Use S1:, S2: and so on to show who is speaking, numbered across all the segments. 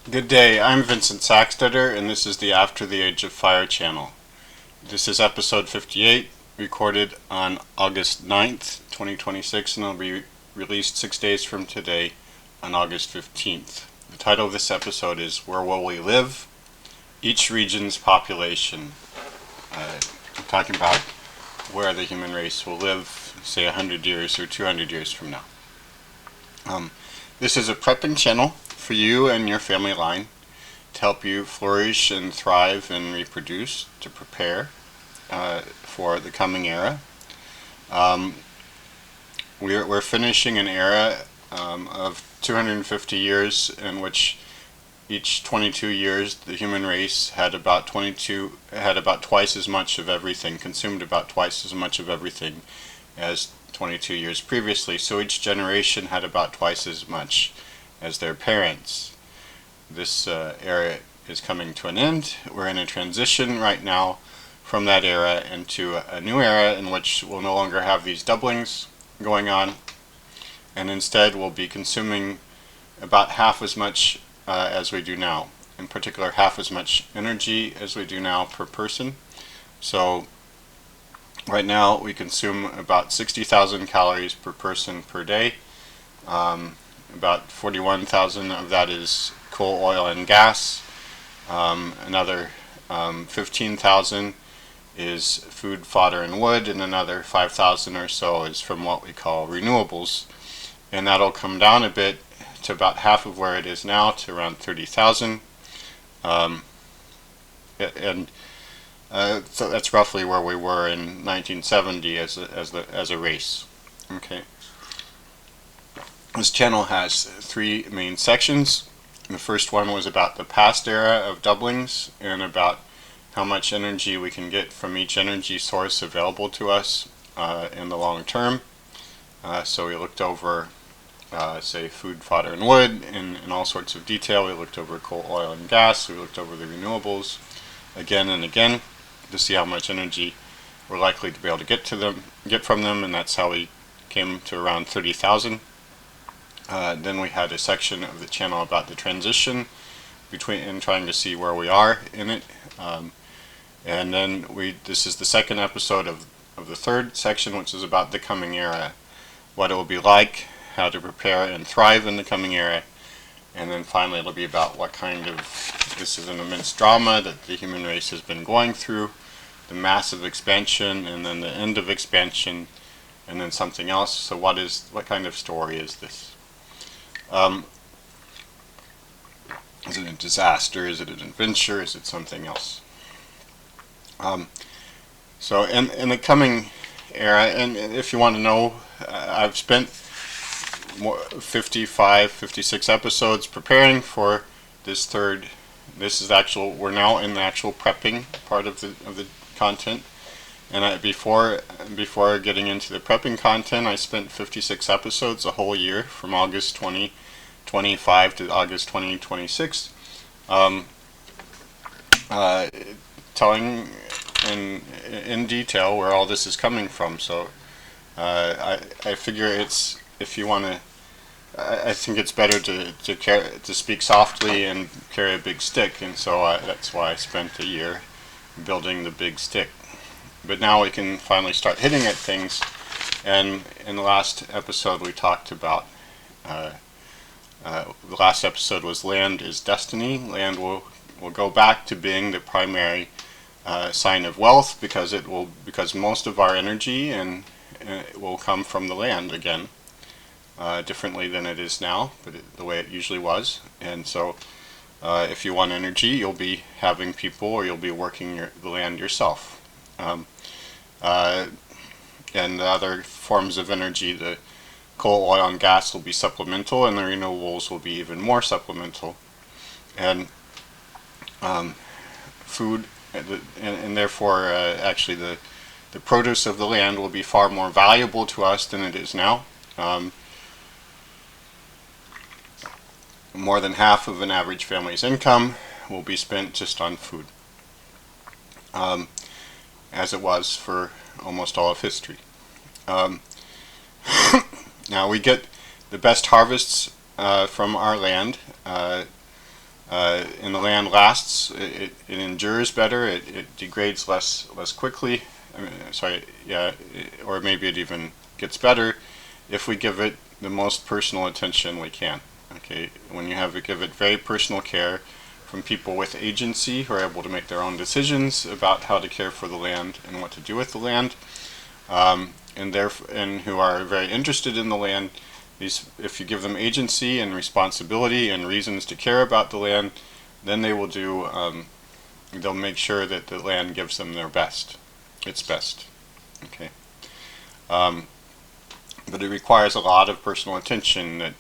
S1: Good day, I'm Vincent Saxtetter, and this is the After the Age of Fire channel. This is episode 58, recorded on August 9th, 2026, and it'll be released 6 days from today on August 15th. The title of this episode is Where Will We Live? Each Region's Population. I'm talking about where the human race will live, say 100 years or 200 years from now. This is a prepping channel for you and your family line to help you flourish and thrive and reproduce, to prepare for the coming era. We're finishing an era of 250 years in which each 22 years the human race had about twice as much of everything, consumed about twice as much of everything as 22 years previously. So each generation had about twice as much as their parents. This era is coming to an end. We're in a transition right now from that era into a new era in which we'll no longer have these doublings going on, and instead we'll be consuming about half as much as we do now. In particular, half as much energy as we do now per person. So right now we consume about 60,000 calories per person per day. About 41,000 of that is coal, oil, and gas. Another 15,000 is food, fodder, and wood, and another 5,000 or so is from what we call renewables. And that'll come down a bit to about half of where it is now, to around 30,000. So that's roughly where we were in 1970 as a race. Okay. This channel has three main sections. The first one was about the past era of doublings and about how much energy we can get from each energy source available to us in the long term. So we looked over say food, fodder, and wood in all sorts of detail. We looked over coal, oil, and gas. We looked over the renewables again and again to see how much energy we're likely to be able to get from them, and that's how we came to around 30,000. Then we had a section of the channel about the transition and trying to see where we are in it. And then this is the second episode of the third section, which is about the coming era, what it will be like, how to prepare and thrive in the coming era, and then finally it'll be about this is an immense drama that the human race has been going through, the massive expansion, and then the end of expansion, and then something else. So what kind of story is this? Is it a disaster? Is it an adventure? Is it something else? So in the coming era, and if you want to know, I've spent 56 episodes preparing for this third. We're now in the actual prepping part of the content. And before getting into the prepping content, I spent 56 episodes, a whole year, from August 2025 to August 2026, telling in detail where all this is coming from. So I figure if you want to, I think it's better to speak softly and carry a big stick, and so that's why I spent a year building the big stick. But now we can finally start hitting at things. And in the last episode we talked about, the last episode was Land is Destiny. Land will go back to being the primary sign of wealth, because most of our energy and it will come from the land again, differently than it is now, but the way it usually was. And so if you want energy, you'll be having people, or you'll be working the land yourself. And the other forms of energy, the coal, oil, and gas, will be supplemental, and the renewables will be even more supplemental. And food, and therefore actually the produce of the land will be far more valuable to us than it is now. More than half of an average family's income will be spent just on food, as it was for almost all of history. Now we get the best harvests from our land and the land lasts. It endures better. It degrades less quickly. I mean, sorry, yeah, or maybe it even gets better if we give it the most personal attention we can. Okay, when you give it very personal care from people with agency who are able to make their own decisions about how to care for the land and what to do with the land, and who are very interested in the land. If you give them agency and responsibility and reasons to care about the land, then they will do. They'll make sure that the land gives them its best. Okay. But it requires a lot of personal attention that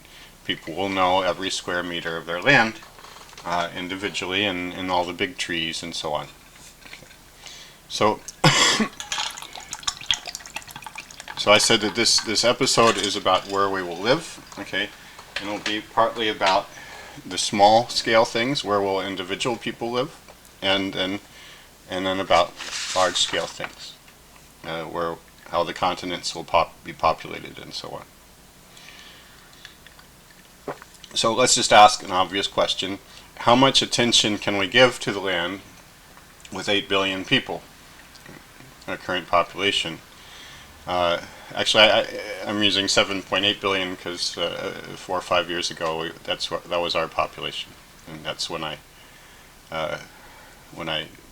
S1: people will know every square meter of their land individually and all the big trees and so on. Okay. So, so I said that this episode is about where we will live, okay, and it'll be partly about the small scale things, where will individual people live, and then about large scale things, how the continents will be populated and so on. So let's just ask an obvious question. How much attention can we give to the land with 8 billion people, our current population? Actually, I'm using 7.8 billion because 4 or 5 years ago that was our population, and that's when I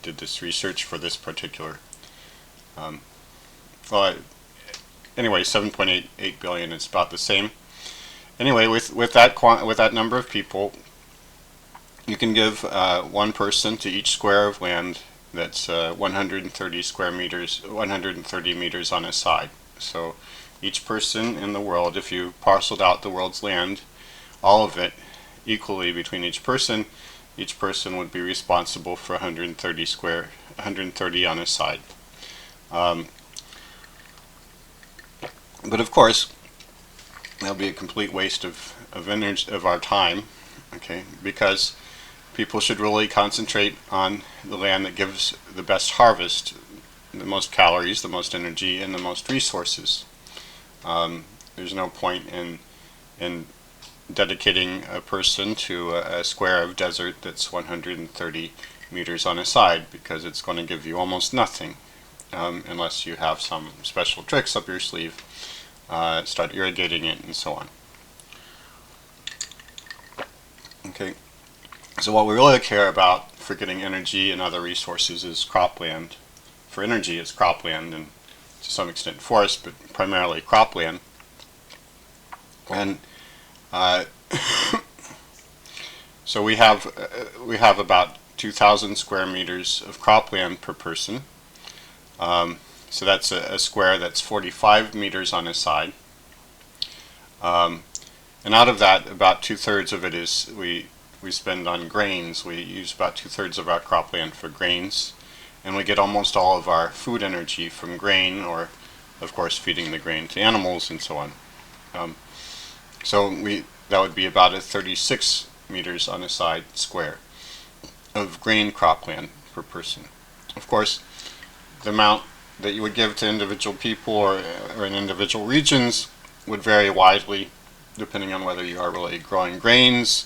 S1: did this research for this particular. Anyway, 7.88 billion is about the same. Anyway, with that number of people, you can give one person to each square of land that's 130 square meters, 130 meters on a side. So each person in the world, if you parceled out the world's land, all of it equally between each person would be responsible for 130 on a side. But of course, that'll be a complete waste of energy, of our time, okay, because people should really concentrate on the land that gives the best harvest, the most calories, the most energy, and the most resources. There's no point in dedicating a person to a square of desert that's 130 meters on a side, because it's going to give you almost nothing, unless you have some special tricks up your sleeve, start irrigating it and so on. Okay, so what we really care about for getting energy and other resources is cropland. For energy, it's cropland, and to some extent forest, but primarily cropland. And so we have about 2,000 square meters of cropland per person. So that's a square that's 45 meters on a side. And out of that, about 2/3 of it is we spend on grains. We use about 2/3 of our cropland for grains, and we get almost all of our food energy from grain, or of course feeding the grain to animals and so on. So that would be about a 36 meters on a side square of grain cropland per person. Of course, the amount that you would give to individual people or in individual regions would vary widely depending on whether you are really growing grains,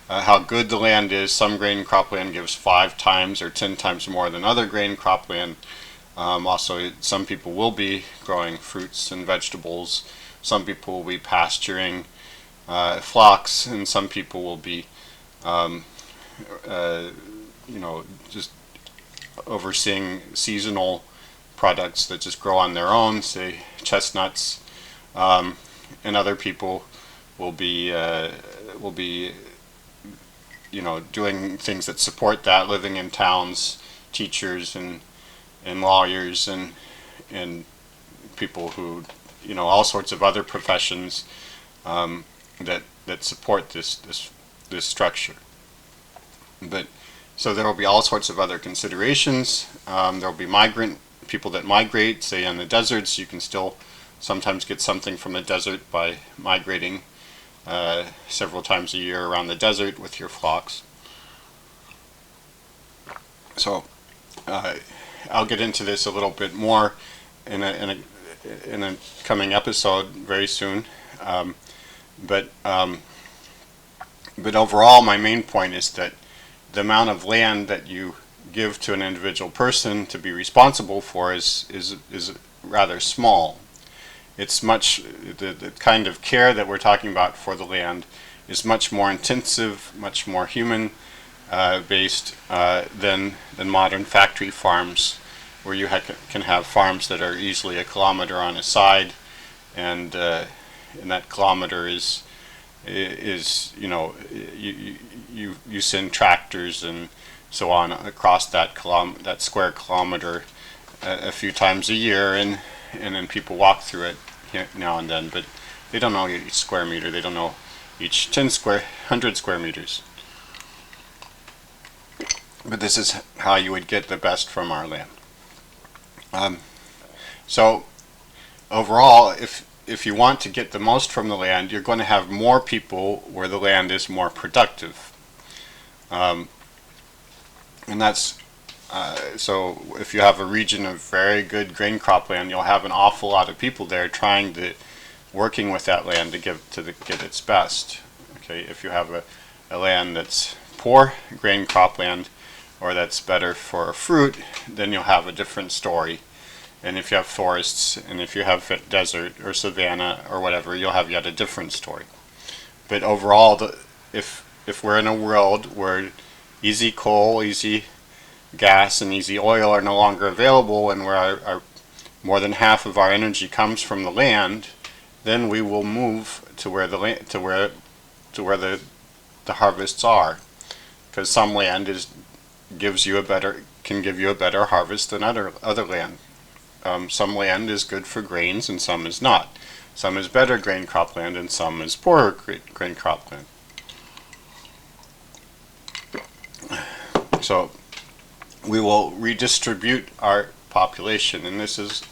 S1: how good the land is. Some grain cropland gives 5 times or 10 times more than other grain cropland. Also, some people will be growing fruits and vegetables. Some people will be pasturing flocks, and some people will be, just overseeing seasonal products that just grow on their own, say chestnuts, and other people will be doing things that support that, living in towns, teachers and lawyers and people who, all sorts of other professions that support this structure. But so there will be all sorts of other considerations. There will be people that migrate, say in the deserts. You can still sometimes get something from the desert by migrating several times a year around the desert with your flocks. So I'll get into this a little bit more in a coming episode very soon. But overall, my main point is that the amount of land that you give to an individual person to be responsible for is rather small. It's much, the kind of care that we're talking about for the land is much more intensive, much more human based than modern factory farms, where you can have farms that are easily a kilometer on a side, and that kilometer is you know, you send tractors and so on across that square kilometer a few times a year, and then people walk through it now and then, but they don't know each square meter. They don't know each 100 square meters. But this is how you would get the best from our land. So overall, if you want to get the most from the land, you're going to have more people where the land is more productive. And that's so if you have a region of very good grain cropland, you'll have an awful lot of people there working with that land to get its best. Okay, if you have a land that's poor grain cropland, or that's better for fruit, then you'll have a different story. And if you have forests, and if you have desert or savanna or whatever, you'll have yet a different story. But overall, if we're in a world where easy coal, easy gas, and easy oil are no longer available, and where more than half of our energy comes from the land, then we will move to where the harvests are, because some land can give you a better harvest than other land. Some land is good for grains and some is not. Some is better grain cropland and some is poorer grain cropland. So we will redistribute our population, and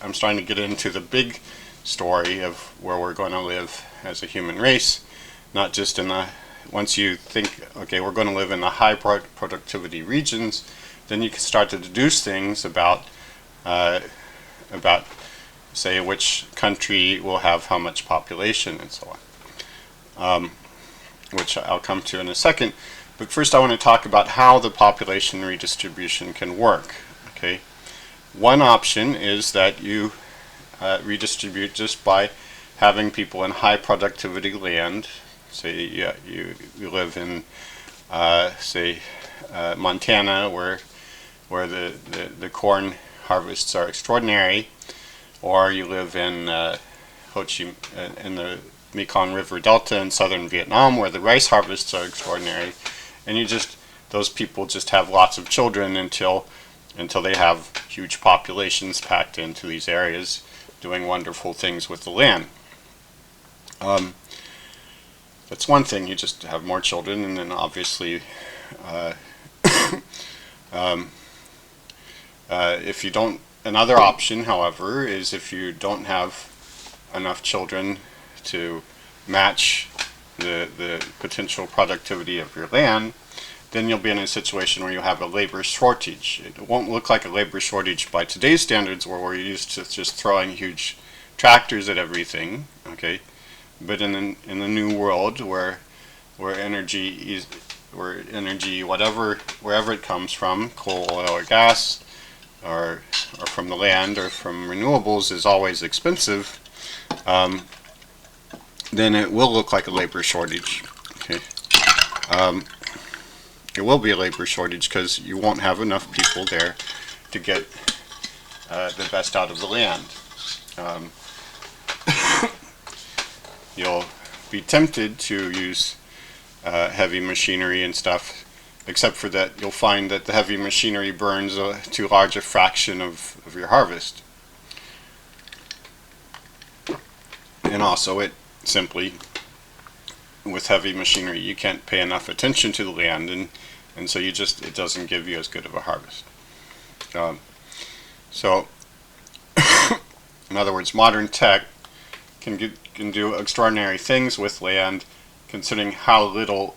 S1: I'm starting to get into the big story of where we're going to live as a human race, not just once you think, okay, we're going to live in the high productivity regions, then you can start to deduce things about say which country will have how much population and so on, which I'll come to in a second. But first I want to talk about how the population redistribution can work. Okay, one option is that you redistribute just by having people in high productivity land. Say you live in say Montana, where the corn harvests are extraordinary, or you live in in the Mekong River Delta in southern Vietnam, where the rice harvests are extraordinary, and those people just have lots of children until they have huge populations packed into these areas, doing wonderful things with the land. That's one thing. You just have more children, and then obviously if you don't, another option, however, is if you don't have enough children to match the potential productivity of your land, then you'll be in a situation where you have a labor shortage. It won't look like a labor shortage by today's standards, where we're used to just throwing huge tractors at everything. Okay, but in the new world where energy wherever it comes from, coal, oil, or gas, or from the land, or from renewables, is always expensive, then it will look like a labor shortage. Okay, it will be a labor shortage because you won't have enough people there to get the best out of the land. You'll be tempted to use heavy machinery and stuff, except for that you'll find that the heavy machinery burns too large a fraction of your harvest. And also, it simply, with heavy machinery, you can't pay enough attention to the land, and so it doesn't give you as good of a harvest. So in other words, modern tech can do extraordinary things with land, considering how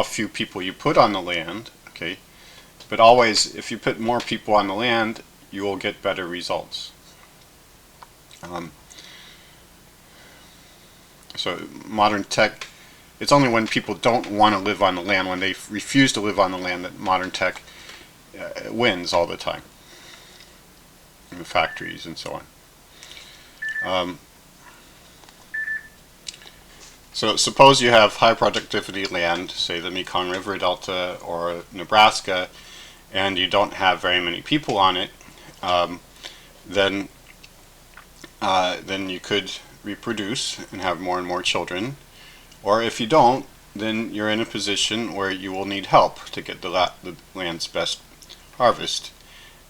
S1: few people you put on the land. Okay, but always, if you put more people on the land, you will get better results. So modern tech it's only when people don't want to live on the land, when they refuse to live on the land, that modern tech wins all the time. In the factories and so on. So suppose you have high productivity land, say the Mekong River Delta or Nebraska, and you don't have very many people on it. Then you could reproduce and have more and more children. Or if you don't, then you're in a position where you will need help to get the land's best harvest.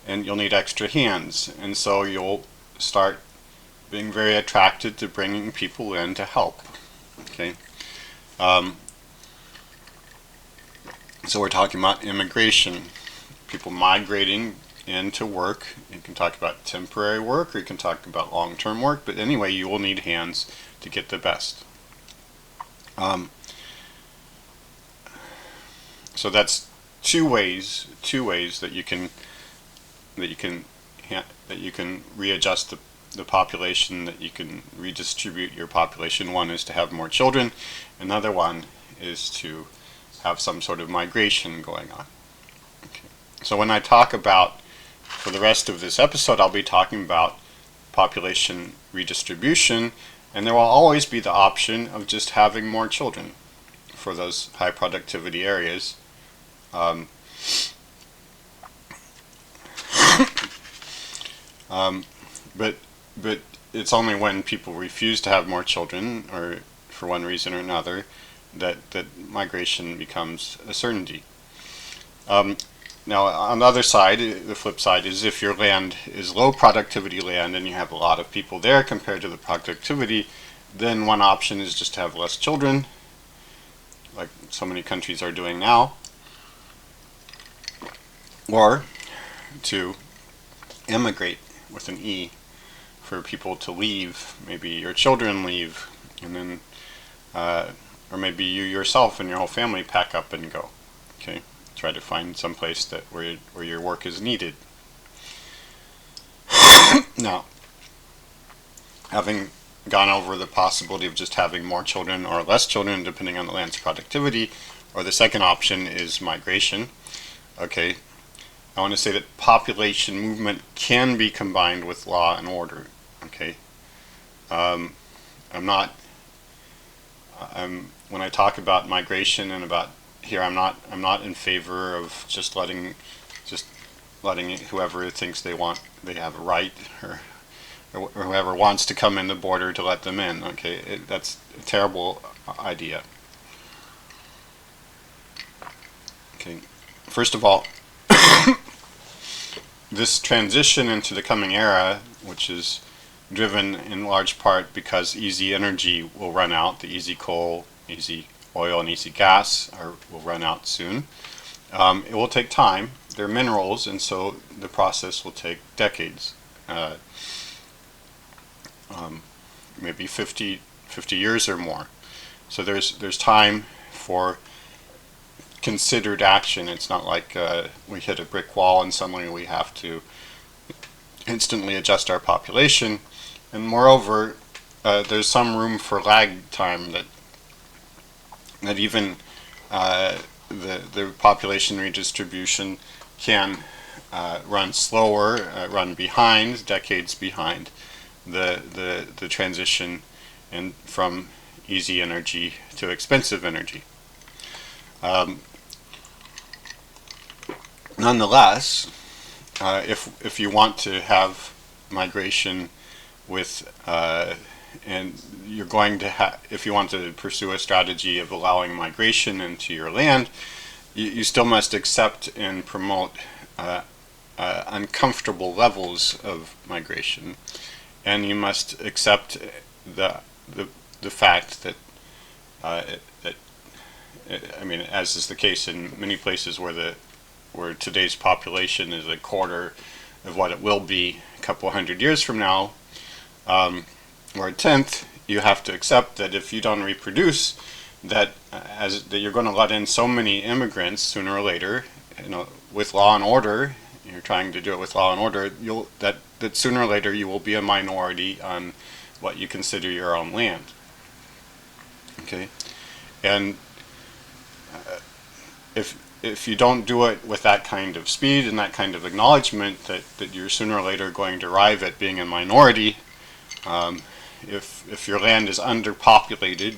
S1: And you'll need extra hands. And so you'll start being very attracted to bringing people in to help. Okay. So we're talking about immigration. People migrating in to work. You can talk about temporary work, or you can talk about long-term work, but anyway, you will need hands to get the best. So that's two ways that you can readjust the population, that you can redistribute your population. One is to have more children. Another one is to have some sort of migration going on. Okay. So when I talk about, for the rest of this episode, I'll be talking about population redistribution, and there will always be the option of just having more children for those high productivity areas. But it's only when people refuse to have more children, or for one reason or another, that migration becomes a certainty. Now, on the other side, the flip side is if your land is low productivity land and you have a lot of people there compared to the productivity, then one option is just to have less children, like so many countries are doing now, or to emigrate with an E, for people to leave. Maybe your children leave, and then or maybe you yourself and your whole family pack up and go. Okay, try to find some place where your work is needed. Now, having gone over the possibility of just having more children or less children depending on the land's productivity, or the second option is migration. Okay, I want to say that population movement can be combined with law and order. Okay, when I talk about migration and about here, I'm not in favor of just letting whoever thinks they have a right, or whoever wants to come in the border to let them in. Okay, that's a terrible idea. Okay, first of all, this transition into the coming era, which is driven in large part because easy energy will run out, the easy coal, easy oil, and easy gas will run out soon. It will take time. They're minerals, and so the process will take decades. Maybe 50 years or more. So there's time for considered action. It's not like we hit a brick wall and suddenly we have to instantly adjust our population. And moreover, there's some room for lag time, that even the population redistribution can run slower, run behind, decades behind the transition and from easy energy to expensive energy. Nonetheless, if you want to have migration with and you're going to if you want to pursue a strategy of allowing migration into your land, you still must accept and promote uncomfortable levels of migration, and you must accept the fact that I mean, as is the case in many places where today's population is a quarter of what it will be a couple hundred years from now, or a tenth, you have to accept that if you don't reproduce, that you're going to let in so many immigrants sooner or later, with law and order. You're trying to do it with law and order. That sooner or later you will be a minority on what you consider your own land. Okay, And if you don't do it with that kind of speed and that kind of acknowledgement that you're sooner or later going to arrive at being a minority, if your land is underpopulated,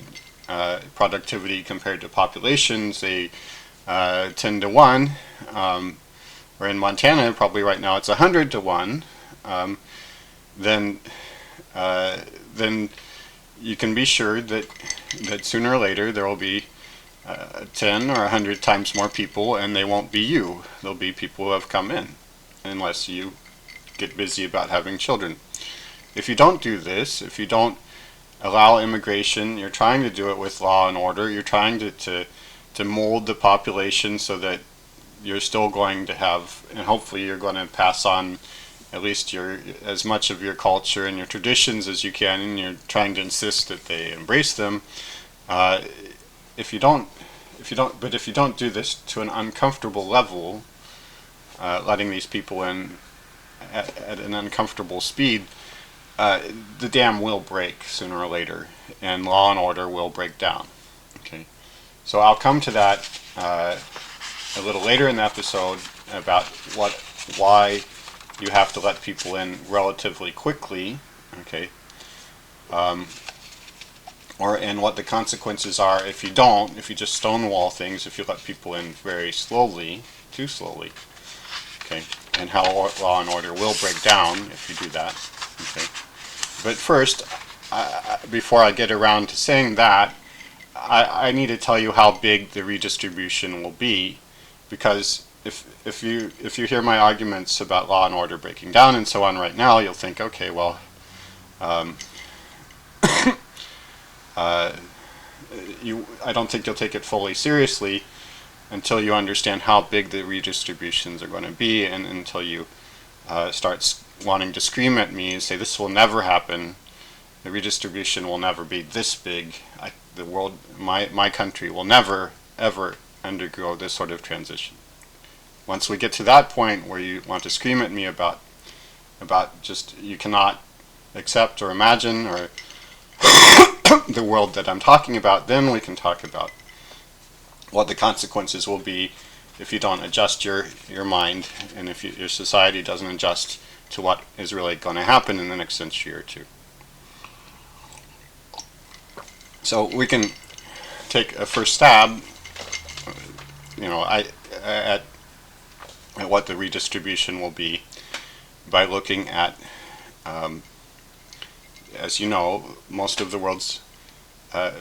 S1: productivity compared to population, say 10 to 1, or in Montana probably right now it's 100 to 1, then you can be sure that sooner or later there will be 10 or 100 times more people, and they won't be you. They'll be people who have come in, unless you get busy about having children. If you don't do this, if you don't allow immigration, you're trying to do it with law and order, you're trying to mold the population so that you're still going to have, and hopefully you're going to pass on at least as much of your culture and your traditions as you can, and you're trying to insist that they embrace them. If you don't do this to an uncomfortable level, letting these people in at an uncomfortable speed, the dam will break sooner or later, and law and order will break down. Okay, so I'll come to that a little later in the episode about why you have to let people in relatively quickly. Okay. And what the consequences are if you don't, if you just stonewall things, if you let people in very slowly, too slowly, okay, and how law and order will break down if you do that, okay. But first, before I get around to saying that, I need to tell you how big the redistribution will be, because if you hear my arguments about law and order breaking down and so on right now, you'll think, okay, well, I don't think you'll take it fully seriously until you understand how big the redistributions are going to be, and until you start wanting to scream at me and say, this will never happen, the redistribution will never be this big, the world, my country will never, ever undergo this sort of transition. Once we get to that point where you want to scream at me about just, you cannot accept or imagine or the world that I'm talking about, then we can talk about what the consequences will be if you don't adjust your mind, and if your society doesn't adjust to what is really going to happen in the next century or two. So we can take a first stab, at what the redistribution will be by looking at, as you know, most of the world's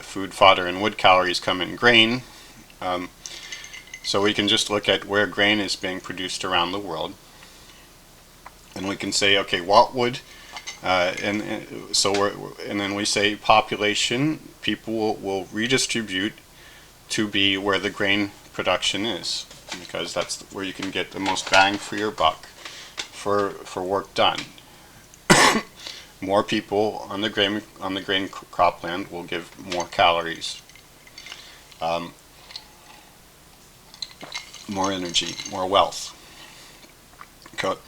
S1: food, fodder, and wood calories come in grain. So we can just look at where grain is being produced around the world, and we can say, okay, what would, and then we say population, people will redistribute to be where the grain production is, because that's where you can get the most bang for your buck for work done. More people on the grain cropland will give more calories, more energy, more wealth. Okay.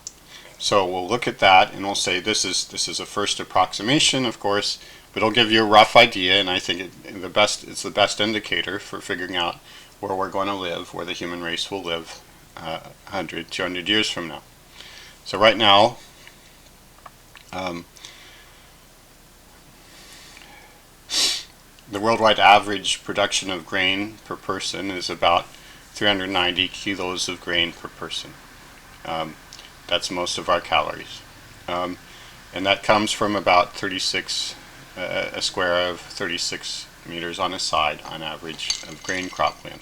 S1: So we'll look at that and we'll say this is a first approximation, of course, but it'll give you a rough idea, and I think it's the best indicator for figuring out where we're going to live, where the human race will live 100, 200 years from now. So right now, the worldwide average production of grain per person is about 390 kilos of grain per person. That's most of our calories. And that comes from about 36, a square of 36 meters on a side on average of grain cropland.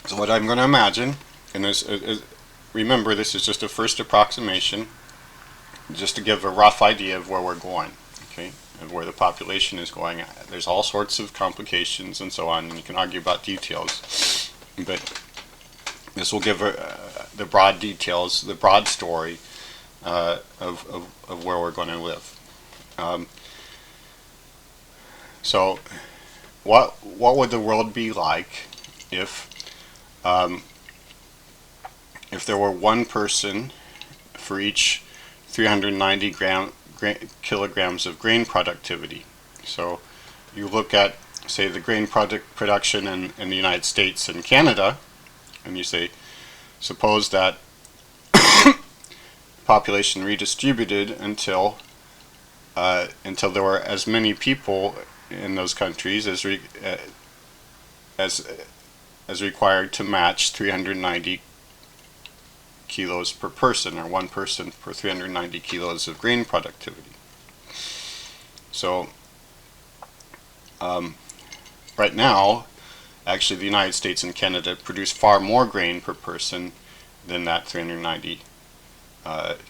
S1: So what I'm going to imagine, and remember this is just a first approximation, just to give a rough idea of where we're going, okay, and where the population is going. There's all sorts of complications and so on, and you can argue about details, but this will give the broad details, the broad story of where we're going to live. So what would the world be like if there were one person for each 390 kilograms of grain productivity. So you look at, say, the grain production in the United States and Canada, and you say, suppose that population redistributed until there were as many people in those countries as required to match 390 kilos per person, or one person per 390 kilos of grain productivity. So right now, actually the United States and Canada produce far more grain per person than that 390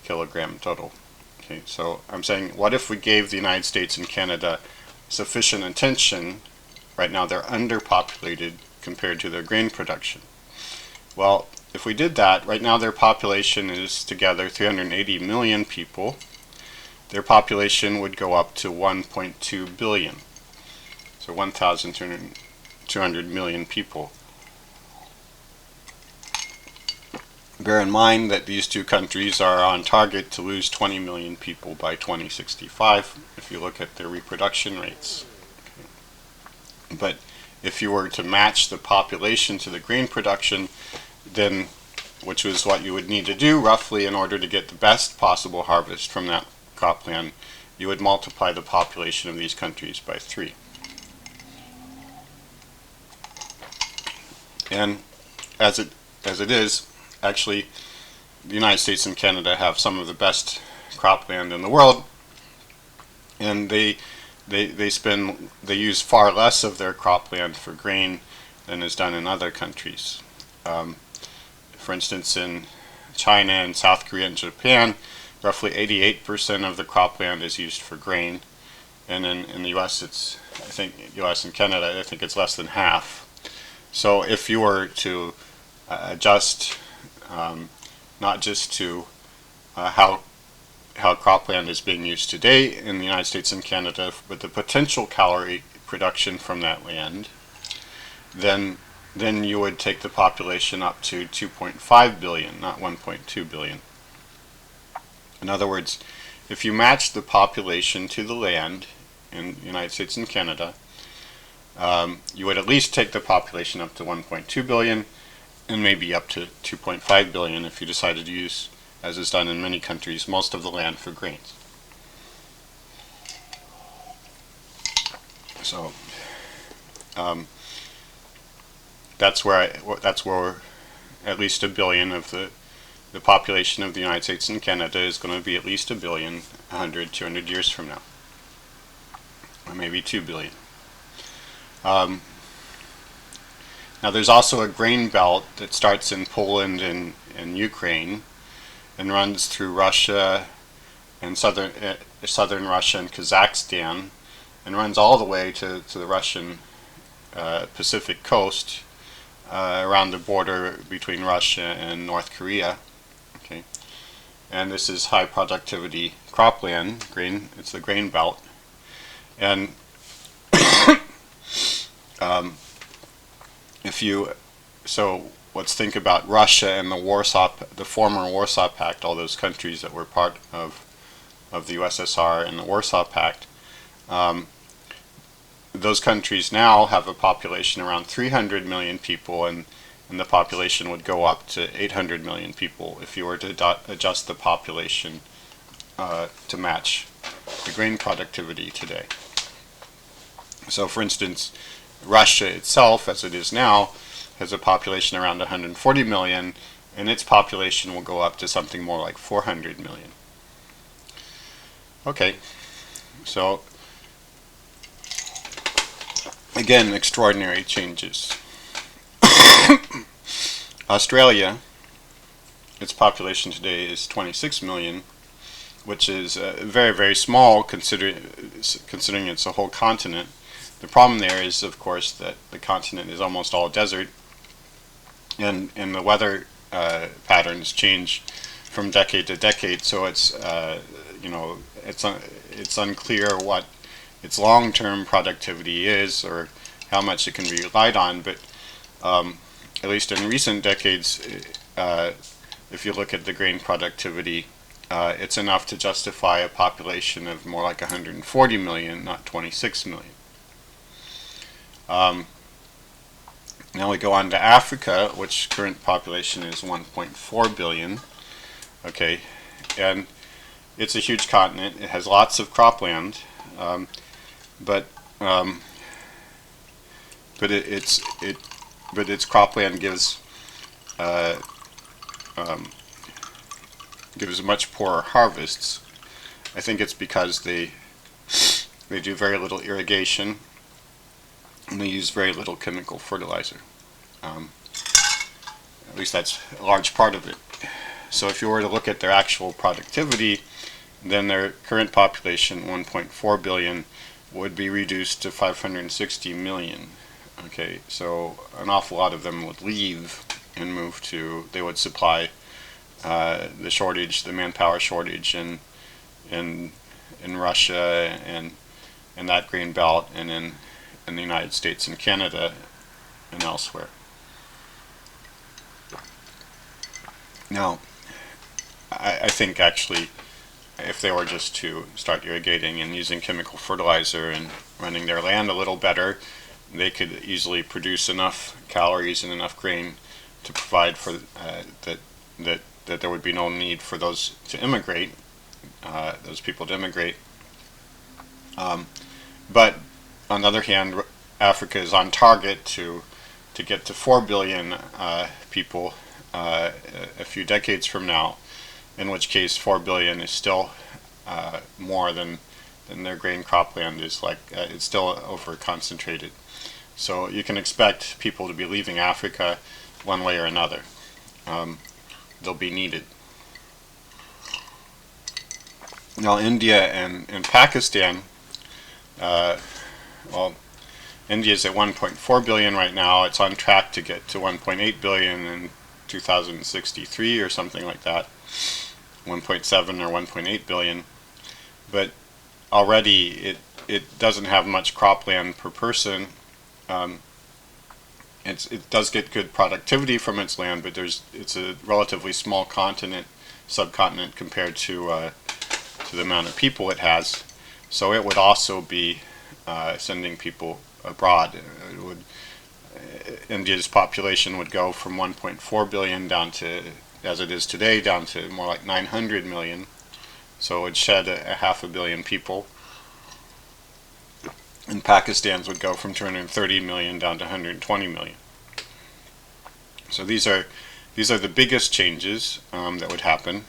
S1: kilogram total. Okay, so I'm saying, what if we gave the United States and Canada sufficient attention? Right now they're underpopulated compared to their grain production. Well, if we did that, right now their population is together 380 million people. Their population would go up to 1.2 billion. So 1,200 million people. Bear in mind that these two countries are on target to lose 20 million people by 2065 if you look at their reproduction rates. Okay. But if you were to match the population to the grain production, then, which was what you would need to do roughly in order to get the best possible harvest from that cropland, you would multiply the population of these countries by 3. And as it is, actually, the United States and Canada have some of the best cropland in the world, and they use far less of their cropland for grain than is done in other countries. For instance, in China and South Korea and Japan, roughly 88% of the cropland is used for grain, and in the U.S. U.S. and Canada, I think it's less than half. So if you were to adjust not just to how cropland is being used today in the United States and Canada, but the potential calorie production from that land, then you would take the population up to 2.5 billion, not 1.2 billion. In other words, if you match the population to the land in the United States and Canada, you would at least take the population up to 1.2 billion, and maybe up to 2.5 billion if you decided to use, as is done in many countries, most of the land for grains. So that's where at least 1 billion of the population of the United States and Canada is going to be at least 1 billion 100, 200 years from now, or maybe 2 billion. Now there's also a grain belt that starts in Poland and Ukraine and runs through Russia and southern Russia and Kazakhstan, and runs all the way to the Russian Pacific coast, around the border between Russia and North Korea. Okay, and this is high productivity cropland, grain. It's the grain belt, and let's think about Russia and the former Warsaw Pact, all those countries that were part of the USSR and the Warsaw Pact. Those countries now have a population around 300 million people, and the population would go up to 800 million people if you were to adjust the population to match the grain productivity today. So for instance, Russia itself, as it is now, has a population around 140 million, and its population will go up to something more like 400 million. Okay, so again, extraordinary changes. Australia, its population today is 26 million, which is very, very small considering it's a whole continent. The problem there is, of course, that the continent is almost all desert, and the weather patterns change from decade to decade. So it's it's unclear what its long-term productivity is or how much it can be relied on. But at least in recent decades, if you look at the grain productivity it's enough to justify a population of more like 140 million, not 26 million. Now we go on to Africa, which current population is 1.4 billion. Okay, and it's a huge continent. It has lots of cropland, but its cropland gives much poorer harvests. I think it's because they do very little irrigation and they use very little chemical fertilizer. At least that's a large part of it. So if you were to look at their actual productivity, then their current population, 1.4 billion, would be reduced to 560 million. Okay, so an awful lot of them would leave and move to, they would supply the shortage, the manpower shortage in Russia and in that grain belt, and in the United States and Canada and elsewhere. Now, I think actually, if they were just to start irrigating and using chemical fertilizer and running their land a little better, they could easily produce enough calories and enough grain to provide for that there would be no need for those to immigrate, those people to immigrate. But on the other hand, Africa is on target to get to 4 billion people a few decades from now, in which case 4 billion is still more than their grain cropland is like. It's still over concentrated. So you can expect people to be leaving Africa one way or another. They'll be needed. Now India and Pakistan, well, India's at 1.4 billion right now. It's on track to get to 1.8 billion in 2063 or something like that. 1.7 or 1.8 billion. But already it doesn't have much cropland per person. It does get good productivity from its land, but it's a relatively small subcontinent compared to the amount of people it has. So it would also be sending people abroad. India's population would go from 1.4 billion down to, as it is today, down to more like 900 million. So it would shed a half a billion people. And Pakistan's would go from 230 million down to 120 million. So these are the biggest changes that would happen.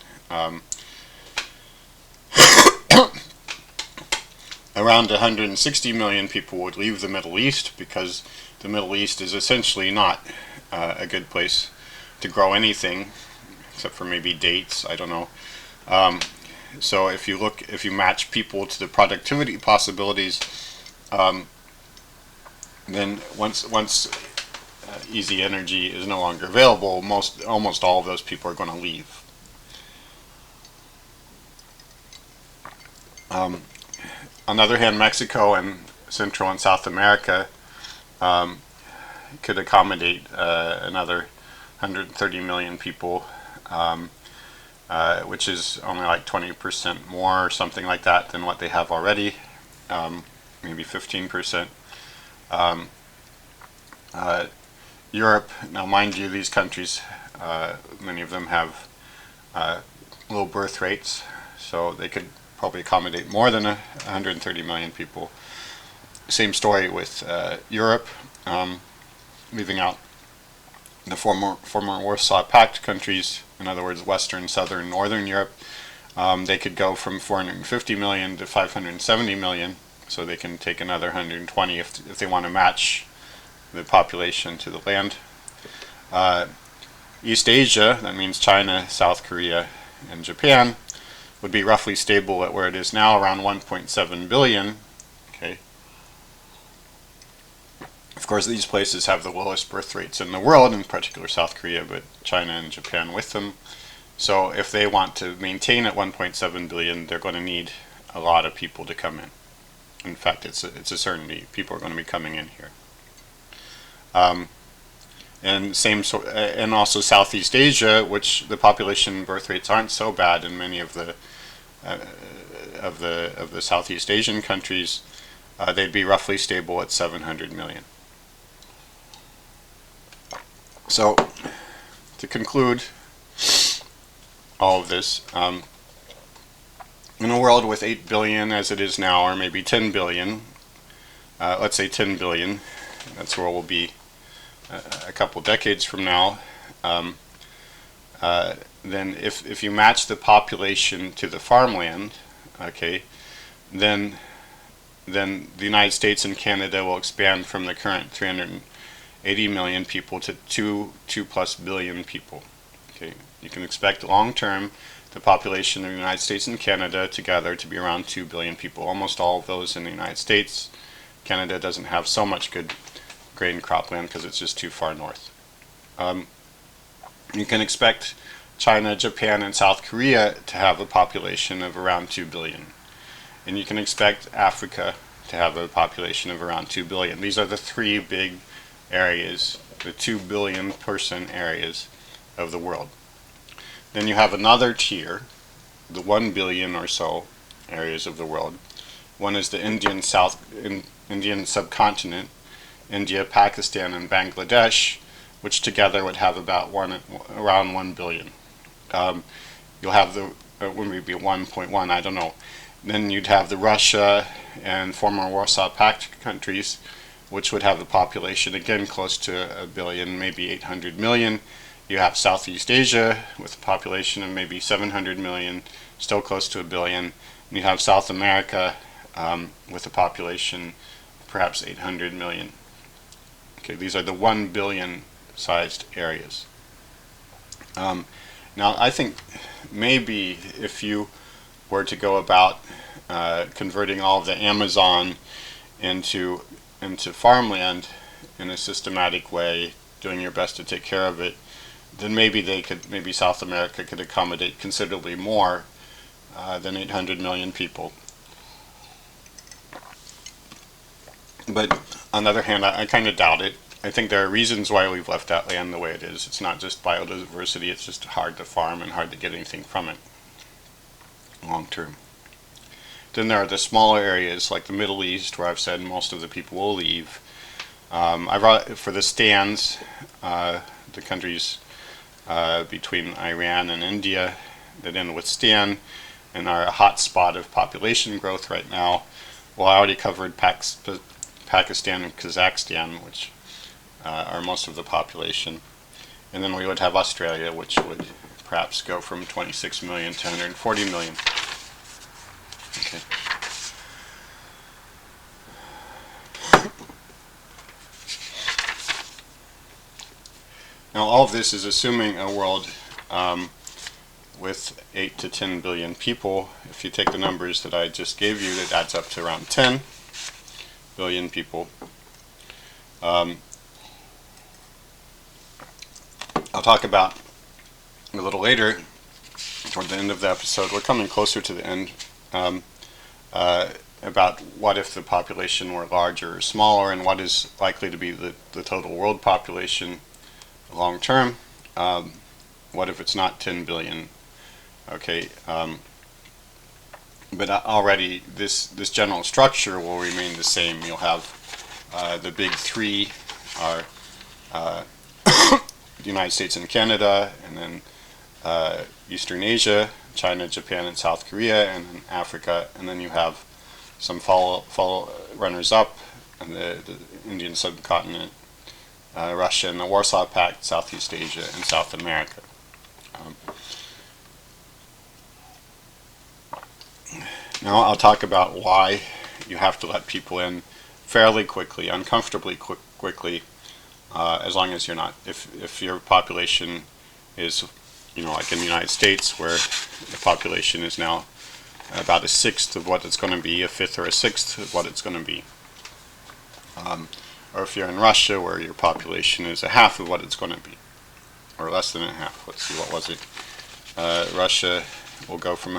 S1: Around 160 million people would leave the Middle East, because the Middle East is essentially not a good place to grow anything, except for maybe dates, I don't know. So if you match people to the productivity possibilities, then once easy energy is no longer available, almost all of those people are going to leave. On the other hand, Mexico and Central and South America could accommodate another 130 million people, which is only like 20% more or something like that than what they have already, maybe 15%. Europe, now mind you, these countries, many of them have low birth rates, so they could probably accommodate more than 130 million people. Same story with Europe, leaving out the former Warsaw Pact countries, in other words, Western, Southern, Northern Europe. They could go from 450 million to 570 million, so they can take another 120 if they want to match the population to the land. East Asia, that means China, South Korea, and Japan, would be roughly stable at where it is now, around 1.7 billion. Okay. Of course, these places have the lowest birth rates in the world, in particular South Korea, but China and Japan with them. So if they want to maintain at 1.7 billion, they're going to need a lot of people to come in. In fact, it's a certainty. People are going to be coming in here. and and also Southeast Asia, which the population birth rates aren't so bad in many of the Southeast Asian countries. They'd be roughly stable at 700 million. So, to conclude all of this, in a world with 8 billion as it is now, or maybe 10 billion, let's say 10 billion, that's where we'll be a couple decades from now, then if you match the population to the farmland, okay, then the United States and Canada will expand from the current 380 million people to 2+ billion people. Okay, you can expect long term the population of the United States and Canada together to be around 2 billion people. Almost all of those in the United States. Canada doesn't have so much good grain cropland because it's just too far north. You can expect China, Japan, and South Korea to have a population of around 2 billion. And you can expect Africa to have a population of around 2 billion. These are the three big areas, the 2 billion person areas of the world. Then you have another tier, the 1 billion or so areas of the world. One is the Indian subcontinent, India, Pakistan, and Bangladesh, which together would have about around 1 billion. You'll have maybe 1.1, I don't know. Then you'd have the Russia and former Warsaw Pact countries, which would have a population again close to 1 billion, maybe 800 million. You have Southeast Asia with a population of maybe 700 million, still close to 1 billion. And you have South America with a population of perhaps 800 million. Okay, these are the 1 billion sized areas. Now I think maybe if you were to go about converting all of the Amazon into farmland in a systematic way, doing your best to take care of it, then maybe South America could accommodate considerably more than 800 million people. But on the other hand, I kind of doubt it. I think there are reasons why we've left that land the way it is. It's not just biodiversity, it's just hard to farm and hard to get anything from it long term. Then there are the smaller areas like the Middle East, where I've said most of the people will leave. I brought for the stands, the countries between Iran and India that end with stan and are a hot spot of population growth right now. Well, I already covered Pakistan and Kazakhstan, which are most of the population. And then we would have Australia, which would perhaps go from 26 million to 140 million. Okay. Now all of this is assuming a world with 8 to 10 billion people. If you take the numbers that I just gave you, that adds up to around 10 billion people. I'll talk about a little later, toward the end of the episode, we're coming closer to the end, about what if the population were larger or smaller, and what is likely to be the total world population long term. What if it's not 10 billion? Okay, but already this general structure will remain the same. You'll have the big three are the United States and Canada, and then Eastern Asia, China, Japan, and South Korea, and then Africa, and then you have some follow runners up, and the Indian subcontinent, Russia and the Warsaw Pact, Southeast Asia, and South America. Now I'll talk about why you have to let people in fairly quickly, uncomfortably quickly, as long as you're not, if your population is, like in the United States, where the population is now about a sixth of what it's going to be, a fifth or a sixth of what it's going to be. Or if you're in Russia, where your population is a half of what it's going to be, or less than a half. Let's see, what was it? Russia will go from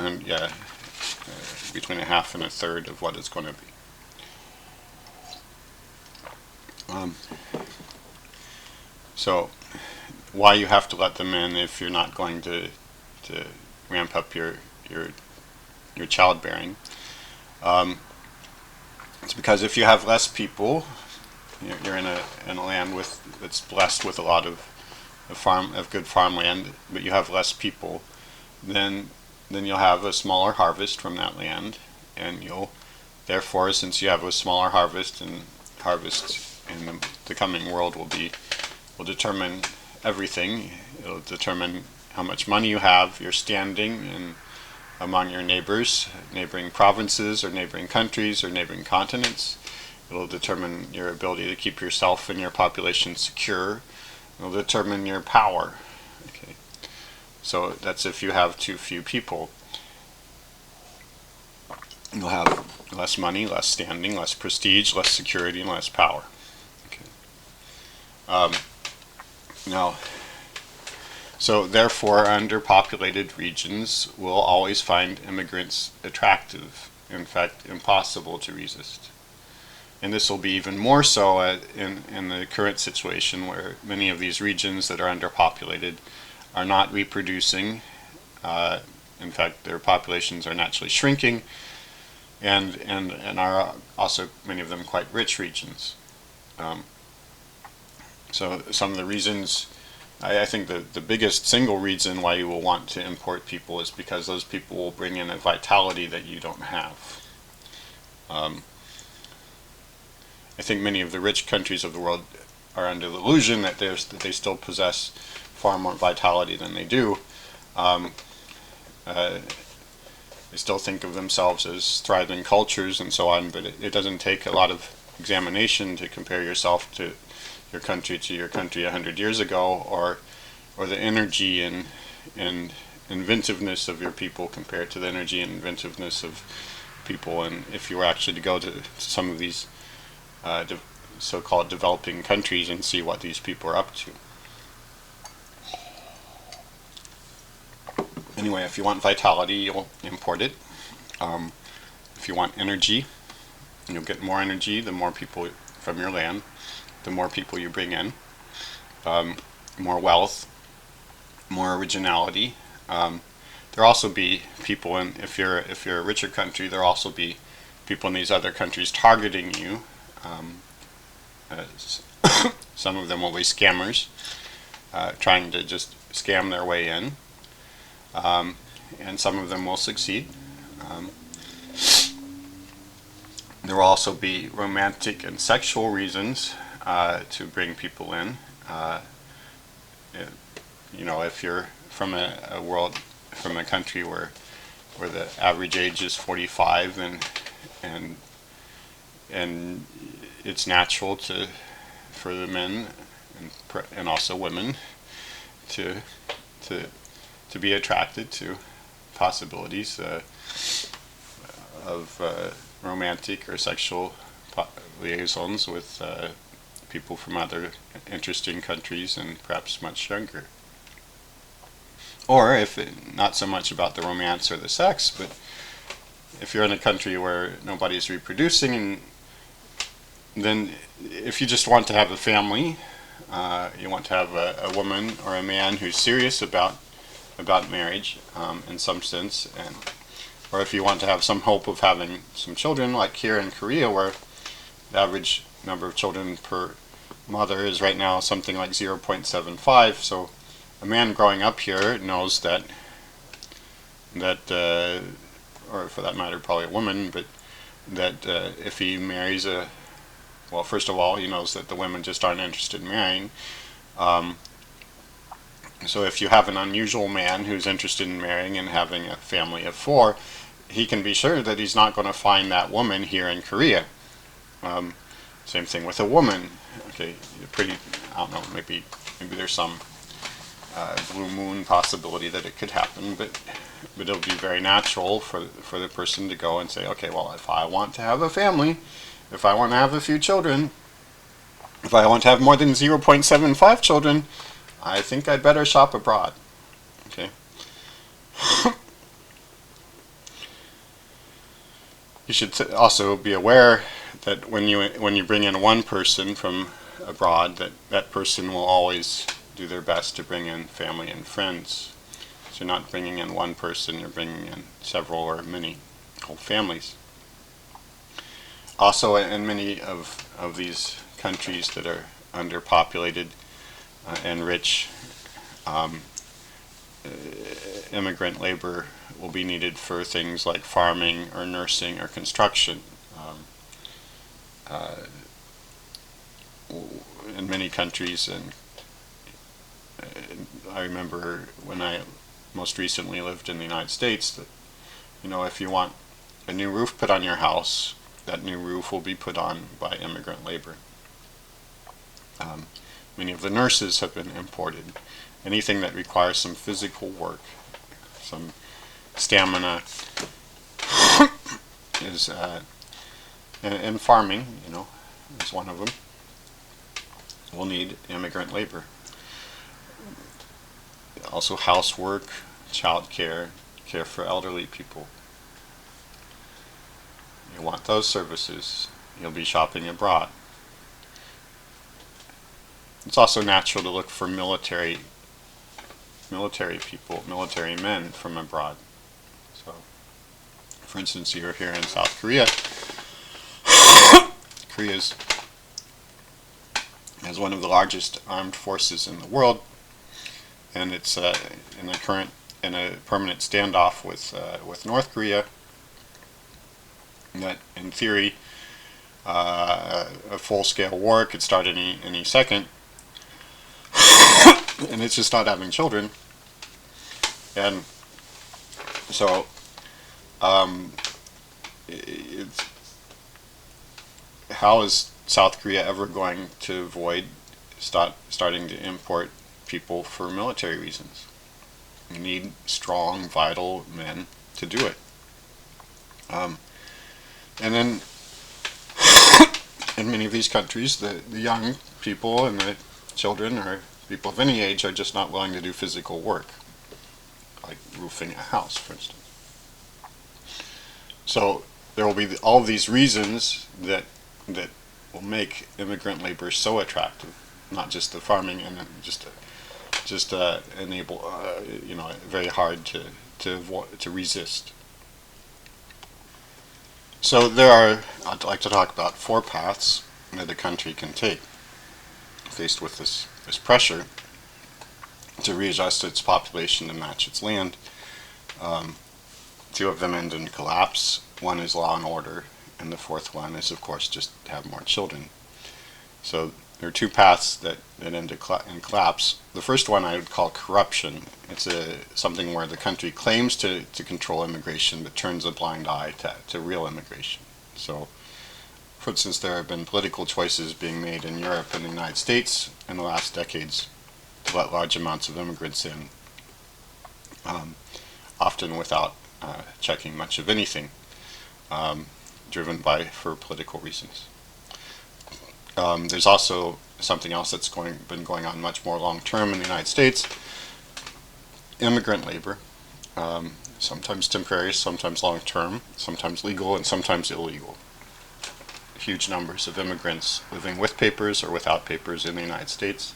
S1: between a half and a third of what it's going to be. So why you have to let them in if you're not going to ramp up your childbearing? It's because if you have less people, you're in a land that's blessed with a lot of good farmland, but you have less people, then you'll have a smaller harvest from that land, and you'll therefore, since you have a smaller harvest, and harvest in the coming world will determine everything. It'll determine how much money you have, your standing among your neighbors, neighboring provinces or neighboring countries or neighboring continents. It'll determine your ability to keep yourself and your population secure. It'll determine your power. Okay. So that's if you have too few people. You'll have less money, less standing, less prestige, less security, and less power. Okay. Now, so therefore, underpopulated regions will always find immigrants attractive, in fact, impossible to resist. And this will be even more so in the current situation, where many of these regions that are underpopulated are not reproducing. In fact, their populations are naturally shrinking, and are also, many of them, quite rich regions. So some of the reasons, I think the biggest single reason why you will want to import people is because those people will bring in a vitality that you don't have. I think many of the rich countries of the world are under the illusion that they still possess far more vitality than they do. They still think of themselves as thriving cultures and so on, but it doesn't take a lot of examination to compare yourself to your country 100 years ago, or the energy and inventiveness of your people compared to the energy and inventiveness of people. And if you were actually to go to some of these so-called developing countries and see what these people are up to. Anyway, if you want vitality, you'll import it. If you want energy, you'll get more energy the more people from your land, the more people you bring in. More wealth, more originality. There'll also be people if you're a richer country, there'll also be people in these other countries targeting you. Some of them will be scammers, trying to just scam their way in, and some of them will succeed. There will also be romantic and sexual reasons to bring people in. If you're from from a country where the average age is 45, and it's natural for the men and also women to be attracted to possibilities of romantic or sexual liaisons with people from other interesting countries and perhaps much younger. Or not so much about the romance or the sex, but if you're in a country where nobody's reproducing, and then if you just want to have a family, you want to have a woman or a man who's serious about marriage in some sense, or if you want to have some hope of having some children, like here in Korea, where the average number of children per mother is right now something like 0.75. So a man growing up here knows that or for that matter probably a woman, but that if he marries well, first of all, he knows that the women just aren't interested in marrying. So if you have an unusual man who's interested in marrying and having a family of 4, he can be sure that he's not going to find that woman here in Korea. Same thing with a woman. Okay, I don't know, maybe there's some blue moon possibility that it could happen, but it'll be very natural for the person to go and say, okay, well, if I want to have a family, if I want to have a few children, if I want to have more than 0.75 children, I think I'd better shop abroad. Okay. You should also be aware that when you bring in one person from abroad, that person will always do their best to bring in family and friends. So you're not bringing in one person, you're bringing in several or many whole families. Also, in many of these countries that are underpopulated and rich, immigrant labor will be needed for things like farming or nursing or construction. In many countries, and I remember when I most recently lived in the United States, that if you want a new roof put on your house, that new roof will be put on by immigrant labor. Many of the nurses have been imported. Anything that requires some physical work, some stamina, is and farming, is one of them. We'll need immigrant labor. Also housework, child care, care for elderly people. You want those services, you'll be shopping abroad. It's also natural to look for military people, military men from abroad. So, for instance, you're here in South Korea. Korea has one of the largest armed forces in the world, and it's in a permanent standoff with North Korea. That, in theory, a full-scale war could start any second, and it's just not having children. And so, how is South Korea ever going to avoid starting to import people for military reasons? You need strong, vital men to do it. And then, in many of these countries, the young people and the children or people of any age are just not willing to do physical work, like roofing a house, for instance. So there will be all of these reasons that will make immigrant labor so attractive, not just the farming, and just enable very hard to resist. So I'd like to talk about 4 paths that a country can take faced with this pressure to readjust its population to match its land. 2 of them end in collapse. One is law and order, and the 4th one is, of course, just have more children. So there are 2 paths that end in collapse. The first one I would call corruption. It's something where the country claims to control immigration but turns a blind eye to real immigration. So, for instance, there have been political choices being made in Europe and the United States in the last decades to let large amounts of immigrants in, often without checking much of anything, driven for political reasons. There's also something else that's been going on much more long-term in the United States: immigrant labor, sometimes temporary, sometimes long-term, sometimes legal, and sometimes illegal. Huge numbers of immigrants living with papers or without papers in the United States.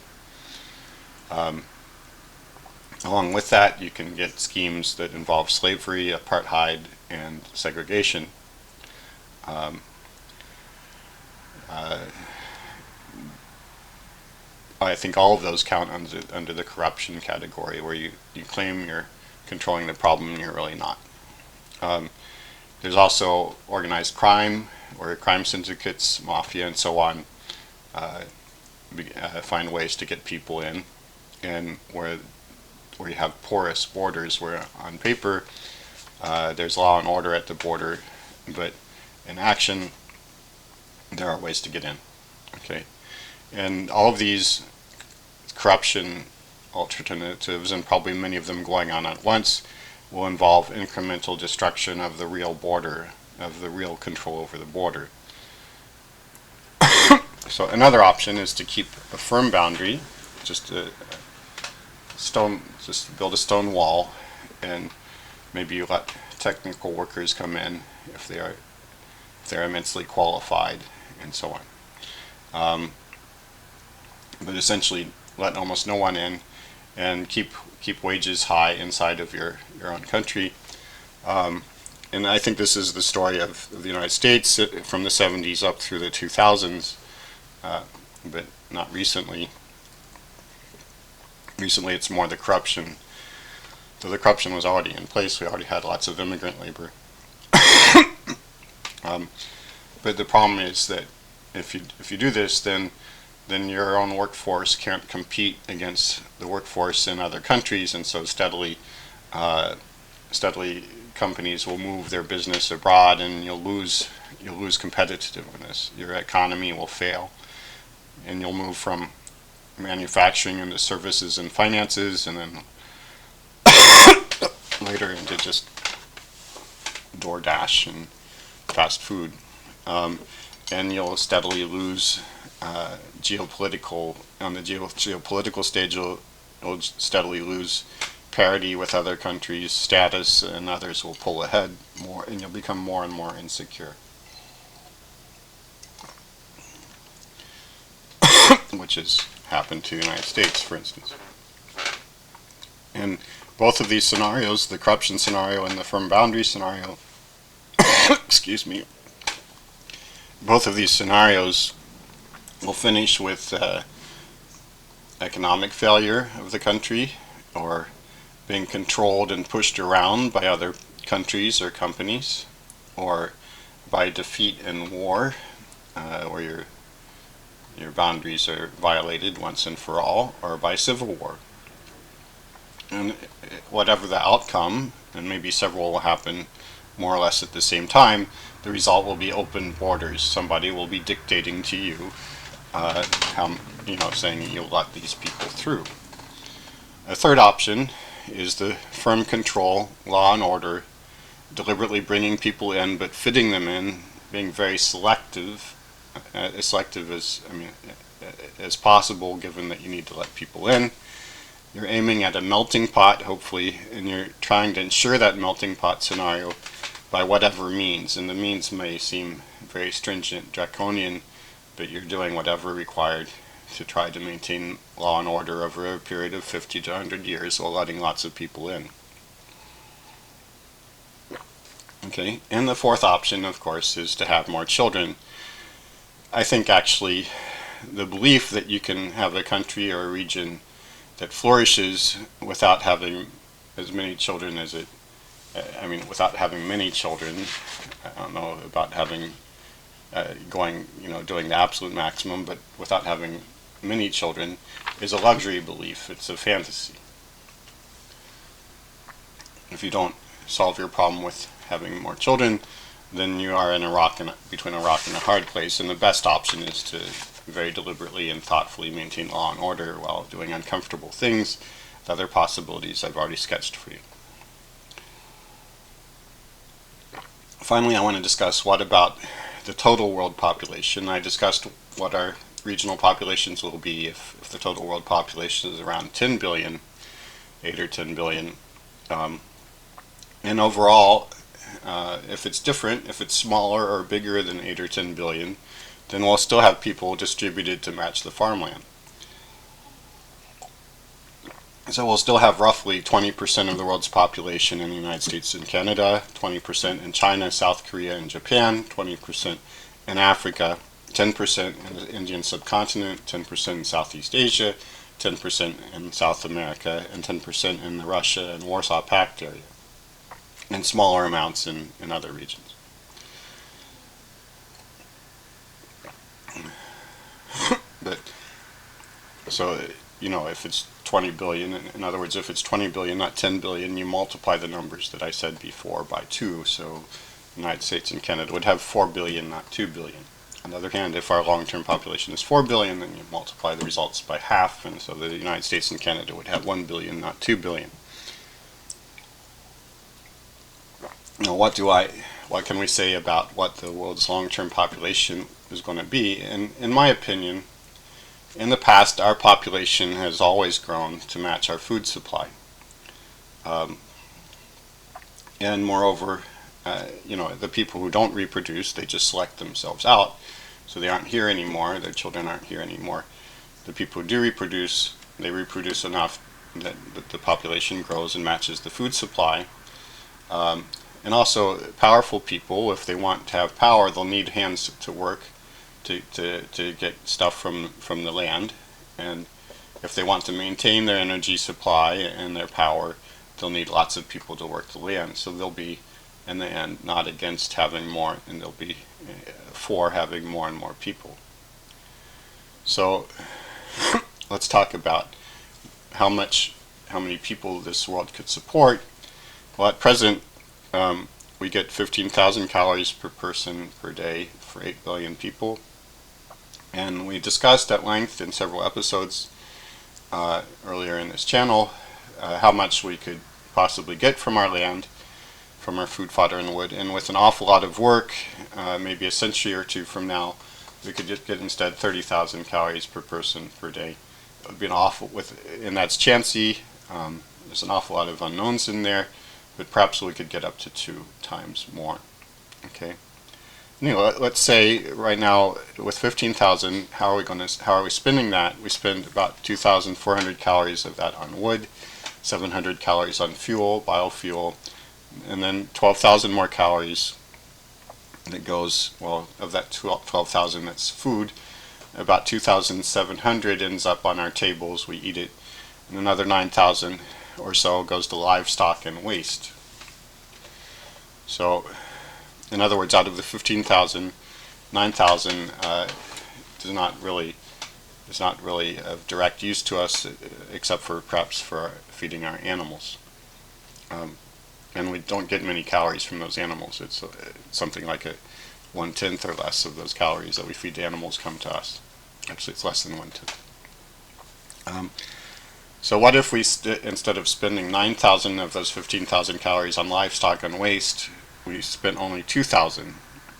S1: Along with that, you can get schemes that involve slavery, apartheid, and segregation. I think all of those count under the corruption category, where you claim you're controlling the problem and you're really not. There's also organized crime, where crime syndicates, mafia, and so on find ways to get people in, and where you have porous borders, where on paper there's law and order at the border, but in action there are ways to get in. Okay, and all of these corruption alternatives, and probably many of them going on at once, will involve incremental destruction of the real border, of the real control over the border. So another option is to keep a firm boundary, just build a stone wall, and maybe you let technical workers come in if they're immensely qualified, and so on. but essentially let almost no one in and keep wages high inside of your own country. And I think this is the story of the United States from the 70s up through the 2000s, but not recently. Recently it's more the corruption. So the corruption was already in place. We already had lots of immigrant labor. But the problem is that if you do this, then your own workforce can't compete against the workforce in other countries, and so steadily companies will move their business abroad, and you'll lose competitiveness. Your economy will fail, and you'll move from manufacturing into services and finances, and then later into just DoorDash and fast food. And you'll steadily lose on the geopolitical stage. You'll steadily lose parity with other countries' status, and others will pull ahead more, and you'll become more and more insecure. Which has happened to the United States, for instance. And both of these scenarios, the corruption scenario and the firm boundary scenario, excuse me, both of these scenarios will finish with economic failure of the country, or being controlled and pushed around by other countries or companies, or by defeat in war, where your boundaries are violated once and for all, or by civil war. And whatever the outcome, and maybe several will happen more or less at the same time, the result will be open borders. Somebody will be dictating to you, saying you'll let these people through. A third option is the firm control, law and order, deliberately bringing people in but fitting them in, being very selective, as selective as possible, given that you need to let people in. You're aiming at a melting pot, hopefully, and you're trying to ensure that melting pot scenario by whatever means. And the means may seem very stringent, draconian, but you're doing whatever required to try to maintain law and order over a period of 50 to 100 years while letting lots of people in. Okay, and the fourth option, of course, is to have more children. I think actually the belief that you can have a country or a region that flourishes without having as many children as it, without having many children, I don't know about having, doing the absolute maximum, but without having many children, is a luxury belief. It's a fantasy. If you don't solve your problem with having more children, then you are between a rock and a hard place, and the best option is to very deliberately and thoughtfully maintain law and order while doing uncomfortable things. The other possibilities I've already sketched for you. Finally, I want to discuss what about the total world population. I discussed what our regional populations will be if the total world population is around 10 billion, 8 or 10 billion. And overall, if it's different, if it's smaller or bigger than 8 or 10 billion, then we'll still have people distributed to match the farmland. So we'll still have roughly 20% of the world's population in the United States and Canada, 20% in China, South Korea, and Japan, 20% in Africa, 10% in the Indian subcontinent, 10% in Southeast Asia, 10% in South America, and 10% in the Russia and Warsaw Pact area, and smaller amounts in other regions. But so, if it's 20 billion, in other words, if it's 20 billion, not 10 billion, you multiply the numbers that I said before by 2, so the United States and Canada would have 4 billion, not 2 billion. On the other hand, if our long-term population is 4 billion, then you multiply the results by half, and so the United States and Canada would have 1 billion, not 2 billion. Now, what can we say about what the world's long-term population is going to be? And in my opinion, in the past, our population has always grown to match our food supply. And moreover, the people who don't reproduce, they just select themselves out, so they aren't here anymore, their children aren't here anymore. the people who do reproduce, they reproduce enough that the population grows and matches the food supply. And also, powerful people, if they want to have power, they'll need hands to work to get stuff from the land. And if they want to maintain their energy supply and their power, they'll need lots of people to work the land. So they'll be, in the end, not against having more, and they'll be for having more and more people. So let's talk about how many people this world could support. Well, at present, we get 15,000 calories per person per day for 8 billion people. And we discussed at length in several episodes earlier in this channel how much we could possibly get from our land, from our food, fodder, and wood. And with an awful lot of work, maybe a century or two from now, we could just get instead 30,000 calories per person per day. It would be an awful, and that's chancy. There's an awful lot of unknowns in there, but perhaps we could get up to 2 times more. Okay. Anyway, let's say right now with 15,000, how are we spending that? We spend about 2,400 calories of that on wood, 700 calories on fuel, biofuel, and then 12,000 more calories that goes, well, of that 12,000 that's food, about 2,700 ends up on our tables, we eat it, and another 9,000 or so goes to livestock and waste. So, in other words, out of the 15,000, 9,000 is not really of direct use to us, except for perhaps for feeding our animals. And we don't get many calories from those animals. It's something like 1/10 or less of those calories that we feed to animals come to us. Actually, it's less than 1/10. So what if we, instead of spending 9,000 of those 15,000 calories on livestock and waste, we spent only 2,000?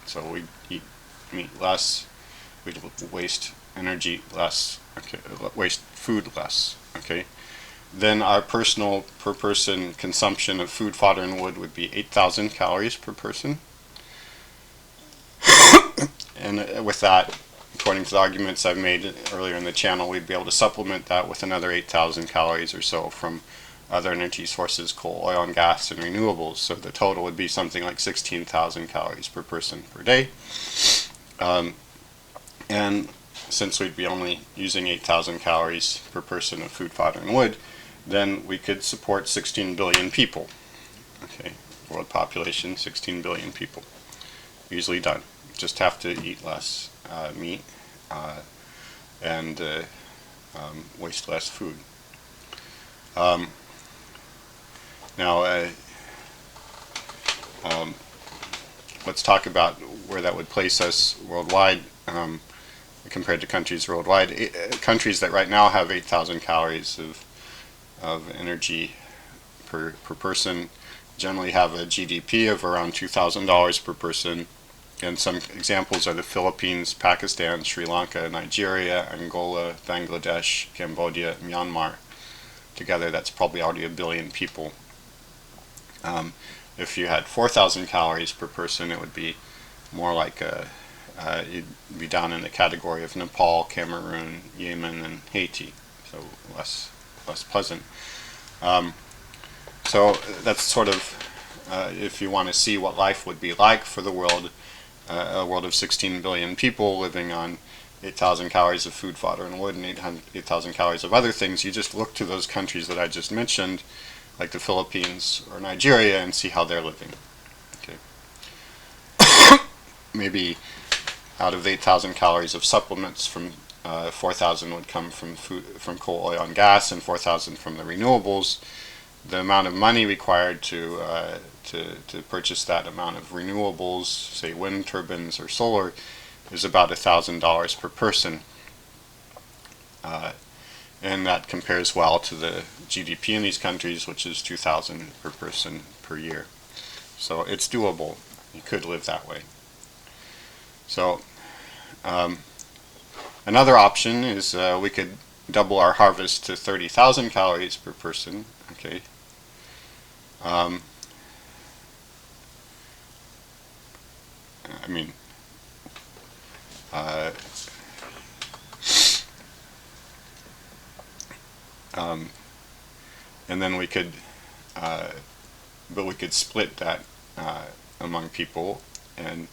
S1: So we eat meat less, we waste energy less, okay, waste food less. Okay. Then our personal per person consumption of food, fodder, and wood would be 8,000 calories per person. And with that, according to the arguments I've made earlier in the channel, we'd be able to supplement that with another 8,000 calories or so from other energy sources, coal, oil, and gas, and renewables. So the total would be something like 16,000 calories per person per day. And since we'd be only using 8,000 calories per person of food, fodder, and wood, then we could support 16 billion people. Okay, world population, 16 billion people. Easily done. Just have to eat less meat and waste less food. Now, let's talk about where that would place us worldwide compared to countries worldwide. Countries that right now have 8,000 calories of energy per person generally have a GDP of around $2,000 per person. And some examples are the Philippines, Pakistan, Sri Lanka, Nigeria, Angola, Bangladesh, Cambodia, Myanmar. Together, that's probably already 1 billion people. If you had 4,000 calories per person, it would be more like you'd be down in the category of Nepal, Cameroon, Yemen, and Haiti. So less pleasant. So that's sort of, if you want to see what life would be like for the world, a world of 16 billion people living on 8,000 calories of food, fodder, and wood, and 8,000 calories of other things, you just look to those countries that I just mentioned, like the Philippines or Nigeria, and see how they're living. Okay. Maybe out of 8,000 calories of supplements, from 4,000 would come from from coal, oil, and gas, and 4,000 from the renewables. The amount of money required to purchase that amount of renewables, say wind turbines or solar, is about $1,000 per person. And that compares well to the GDP in these countries, which is 2,000 per person per year. So it's doable. You could live that way. So another option is we could double our harvest to 30,000 calories per person. Okay. I mean, um, and then we could, but we could split that among people, and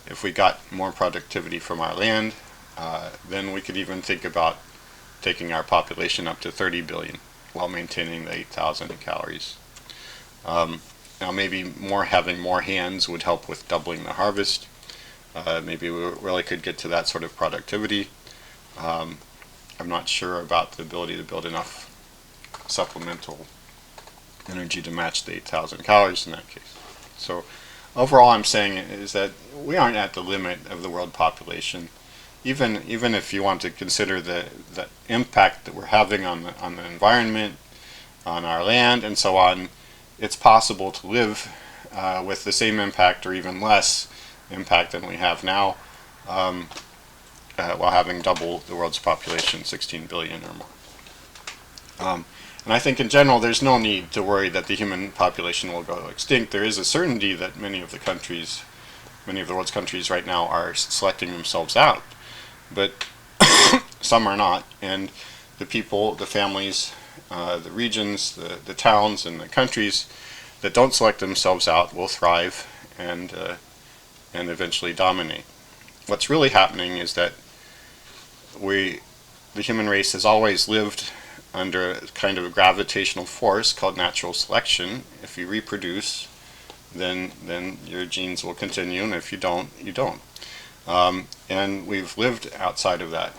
S1: if we got more productivity from our land, then we could even think about taking our population up to 30 billion while maintaining the 8,000 calories. Now maybe having more hands would help with doubling the harvest. Maybe we really could get to that sort of productivity. I'm not sure about the ability to build enough supplemental energy to match the 8,000 calories in that case. So overall, I'm saying is that we aren't at the limit of the world population. Even if you want to consider the impact that we're having on the environment, on our land, and so on, it's possible to live with the same impact or even less impact than we have now, while having double the world's population, 16 billion or more. And I think in general there's no need to worry that the human population will go extinct. There is a certainty that many of the world's countries right now are selecting themselves out, but some are not, and the people, the families, the regions, the towns, and the countries that don't select themselves out will thrive and eventually dominate. What's really happening is that the human race has always lived under a kind of a gravitational force called natural selection. If you reproduce, then your genes will continue, and if you don't, you don't. And we've lived outside of that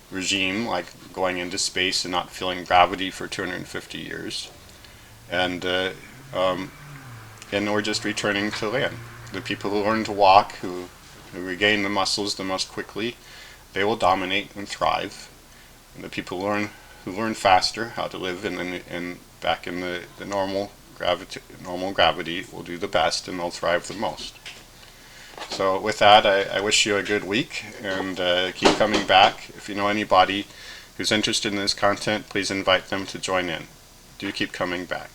S1: regime, like going into space and not feeling gravity for 250 years, and we're just returning to land. The people who learn to walk, who regain the muscles the most quickly, they will dominate and thrive. And the people who learn faster how to live back in the normal gravity will do the best, and they'll thrive the most. So with that, I wish you a good week, and keep coming back. If you know anybody who's interested in this content, please invite them to join in. Do keep coming back.